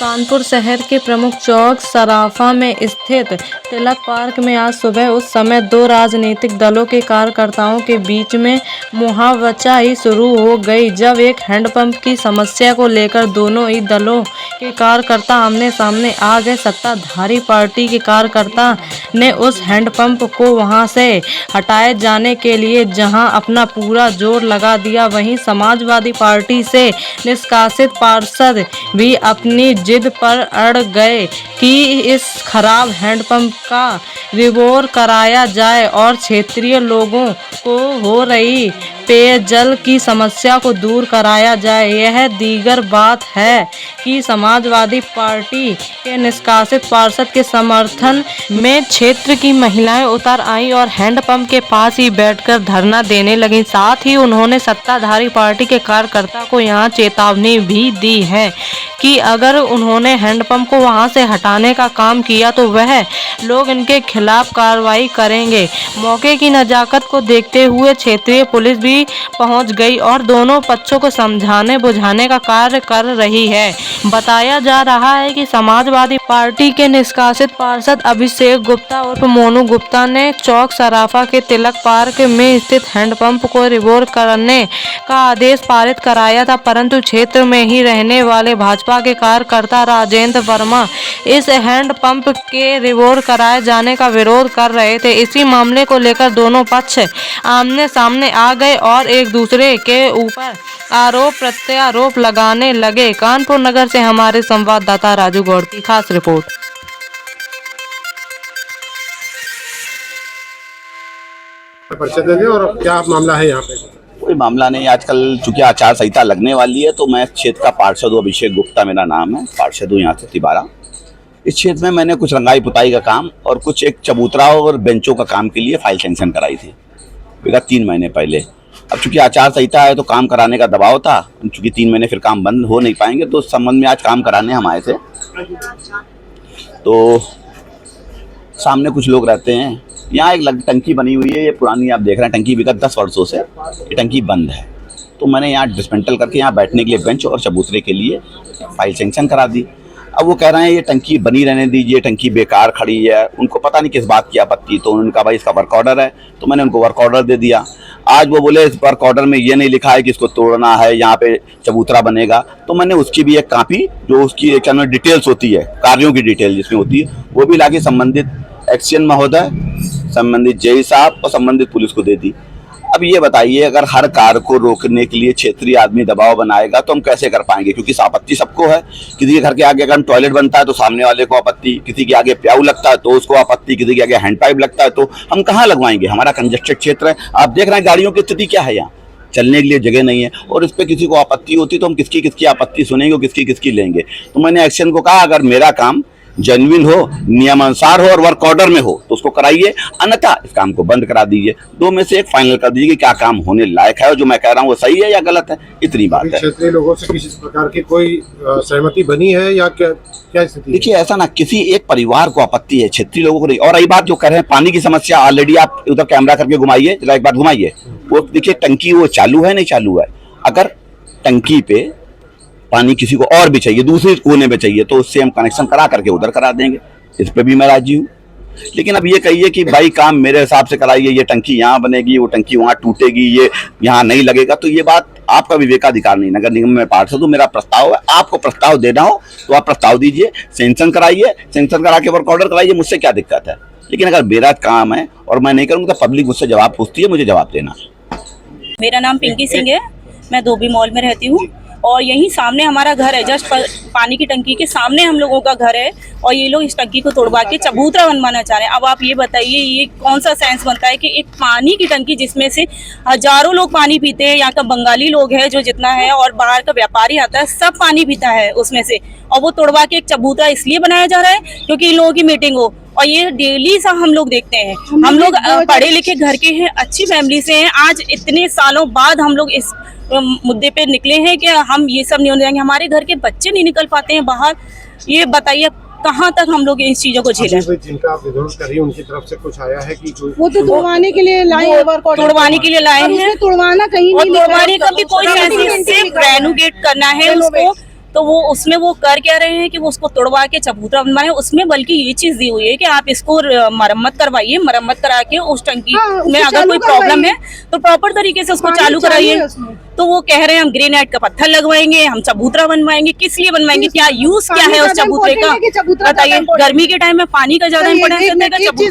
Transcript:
कानपुर शहर के प्रमुख चौक सराफा में स्थित तिलक पार्क में आज सुबह उस समय दो राजनीतिक दलों के कार्यकर्ताओं के बीच में मुहावचाई शुरू हो गई जब एक हैंडपंप की समस्या को लेकर दोनों ही दलों के कार्यकर्ता आमने सामने आ गए। सत्ताधारी पार्टी के कार्यकर्ता ने उस हैंडपंप को वहां से हटाए जाने के लिए जहां अपना पूरा जोर लगा दिया, वहीं समाजवादी पार्टी से निष्कासित पार्षद भी अपनी जिद पर अड़ गए कि इस खराब हैंडपंप का रिपेयर कराया जाए और क्षेत्रीय लोगों को हो रही पेयजल की समस्या को दूर कराया जाए। यह दीगर बात है कि समाजवादी पार्टी के निष्कासित पार्षद के समर्थन में क्षेत्र की महिलाएं उतर आईं और हैंडपंप के पास ही बैठकर धरना देने लगीं। साथ ही उन्होंने सत्ताधारी पार्टी के कार्यकर्ता को यहां चेतावनी भी दी है कि अगर उन्होंने हैंडपंप को वहां से हटाने का काम किया तो वह लोग इनके खिलाफ कार्रवाई करेंगे। मौके की नजाकत को देखते हुए क्षेत्रीय पुलिस भी पहुंच गई और दोनों पक्षों को समझाने बुझाने का कार्य कर रही है। बताया जा रहा है कि समाजवादी पार्टी के निष्कासित पार्षद अभिषेक गुप्ता उर्फ मोनू गुप्ता ने चौक सराफा के तिलक पार्क में स्थित हैंडपंप को रिपेयर करने का आदेश पारित कराया था, परंतु क्षेत्र में ही रहने वाले भाजपा के कार्यकर्ता राजेंद्र वर्मा इस हैंडपंप के रिपेयर कराए जाने का विरोध कर रहे थे। इसी मामले को लेकर दोनों पक्ष आमने सामने आ गए और एक दूसरे के ऊपर आरोप प्रत्यारोप लगाने लगे। कानपुर नगर से हमारे संवाददाता राजू गौड़ की खास रिपोर्ट। परिचय दे दें और क्या मामला है यहाँ पे? कोई मामला नहीं। आजकल चूंकि आचार संहिता लगने वाली है तो मैं क्षेत्र का पार्षद हूँ, अभिषेक गुप्ता मेरा नाम है, पार्षद हूँ यहाँ से तिबारा। इस क्षेत्र में मैंने कुछ रंगाई पुताई का काम और कुछ एक चबूतरा और बेंचों का काम के लिए फाइल सैंक्शन कराई थी विगत 3 महीने पहले। अब चूंकि आचार संहिता है तो काम कराने का दबाव था, चूंकि 3 महीने फिर काम बंद हो नहीं पाएंगे तो उस संबंध में आज काम कराने हम आए थे। तो सामने कुछ लोग रहते हैं, यहाँ एक टंकी बनी हुई है, ये पुरानी आप देख रहे हैं टंकी, विगत 10 वर्षों से ये टंकी बंद है। तो मैंने यहाँ डिसमेंटल करके यहाँ बैठने के लिए बेंच और चबूतरे के लिए फाइल सैंक्शन करा दी। अब वो कह रहे हैं ये टंकी बनी रहने दीजिए, टंकी बेकार खड़ी है, उनको पता नहीं किस बात की आपत्ति। तो उन्होंने कहा भाई इसका वर्क ऑर्डर है, तो मैंने उनको वर्क ऑर्डर दे दिया। आज वो बोले इस वर्क ऑर्डर में ये नहीं लिखा है कि इसको तोड़ना है, यहाँ पे चबूतरा बनेगा। तो मैंने उसकी भी एक कॉपी, जो उसकी एक डिटेल्स होती है, कार्यों की डिटेल जिसमें होती है, वो भी लाके संबंधित एक्सीएन महोदय, संबंधित जेई साहब और संबंधित पुलिस को दे दी। अब ये बताइए, अगर हर कार्य को रोकने के लिए क्षेत्रीय आदमी दबाव बनाएगा तो हम कैसे कर पाएंगे? क्योंकि आपत्ति सबको है। किसी के घर के आगे अगर टॉयलेट बनता है तो सामने वाले को आपत्ति, किसी के आगे प्याऊ लगता है तो उसको आपत्ति, किसी के आगे हैंड पाइप लगता है तो हम कहाँ लगवाएंगे? हमारा कंजेस्टेड क्षेत्र है, आप देख रहे हैं गाड़ियों की स्थिति क्या है, यहाँ चलने के लिए जगह नहीं है। और इस पर किसी को आपत्ति होती तो हम किसकी किसकी आपत्ति सुनेंगे और किसकी किसकी लेंगे? तो मैंने एक्शन को कहा अगर मेरा काम जेन्युइन हो, नियमानुसार हो और वर्क ऑर्डर में हो तो उसको कराइए, अन्यथा इस काम को बंद करा दीजिए। 2 में से एक फाइनल कर दीजिए कि क्या काम होने लायक है और जो मैं कह रहा हूँ वो सही है या गलत है। इतनी बात है। क्षेत्रीय लोगों से किसी प्रकार की कोई सहमति बनी है या क्या स्थिति? देखिए ऐसा ना, किसी एक परिवार को आपत्ति है, क्षेत्रीय लोगों को नहीं। और यही बात जो कह रहे हैं पानी की समस्या, ऑलरेडी आप उधर कैमरा करके घुमाइए, जरा एक बार घुमाइए, वो देखिए टंकी वो चालू है नहीं चालू है। अगर टंकी पे पानी किसी को और भी चाहिए, दूसरे कोने में चाहिए, तो उससे हम कनेक्शन करा करके उधर करा देंगे। इस पे भी मैं राजी हूँ। लेकिन अब ये कहिए कि भाई काम मेरे हिसाब से कराइए, ये टंकी यहाँ बनेगी, वो टंकी वहाँ टूटेगी, ये यहाँ नहीं लगेगा, तो ये बात आपका विवेकाधिकार नहीं। नगर निगम में पार्षद हूँ, मेरा प्रस्ताव है, आपको प्रस्ताव देना हो तो आप प्रस्ताव दीजिए, सैंक्शन कराइए, सैंक्शन करा के वर्क ऑर्डर कराइए, मुझसे क्या दिक्कत है। लेकिन अगर मेरा काम है और मैं नहीं करूँगा तो पब्लिक मुझसे जवाब पूछती है, मुझे जवाब देना। मेरा नाम पिंकी सिंह है, मैं धोबी मॉल में रहती हूँ और यहीं सामने हमारा घर है। जस्ट पानी की टंकी के सामने हम लोगों का घर है और ये लोग इस टंकी को तोड़वा के चबूतरा बनवाना चाह रहे हैं। अब आप ये बताइए ये कौन सा सेंस बनता है कि एक पानी की टंकी जिसमें से हजारों लोग पानी पीते हैं, यहाँ का बंगाली लोग है जो जितना है और बाहर का व्यापारी आता है, सब पानी पीता है उसमें से, और वो तोड़वा के एक चबूतरा इसलिए बनाया जा रहा है क्योंकि इन लोगों की मीटिंग हो। और ये डेली सा हम लोग देखते हैं, हम लोग पढ़े लिखे घर के हैं, अच्छी फैमिली से हैं। आज इतने सालों बाद हम लोग इस मुद्दे पे निकले हैं कि हम ये सब नहीं होने देंगे। हमारे घर के बच्चे नहीं निकल पाते हैं बाहर, ये बताइए कहाँ तक हम लोग इन चीजों को झेलें। जिनका आप विरोध कर रही है उनकी तरफ से कुछ आया है कि वो तो तोड़वाने के लिए लाए हैं, तोड़वाने के लिए लाए हैं, तोड़वाना कहीं नहीं, तोड़वाने का भी कोई सेंस, सिर्फ रेनोवेट करना है उसको, तो वो उसमें वो कर क्या रहे हैं कि वो उसको तोड़वा के चबूतरा बनवाए। उसमें बल्कि ये चीज दी हुई है कि आप इसको मरम्मत करवाइए, मरम्मत करा के उस टंकी में अगर कोई प्रॉब्लम है तो प्रॉपर तरीके से उसको चालू कराइए। तो वो कह रहे हैं हम ग्रेनाइट का पत्थर लगवाएंगे, हम चबूतरा बनवाएंगे। किस लिए बनवाएंगे, क्या यूज क्या है उस चबूतरे का बताइए। गर्मी के टाइम में पानी का ज्यादा इंपॉर्टेंस है।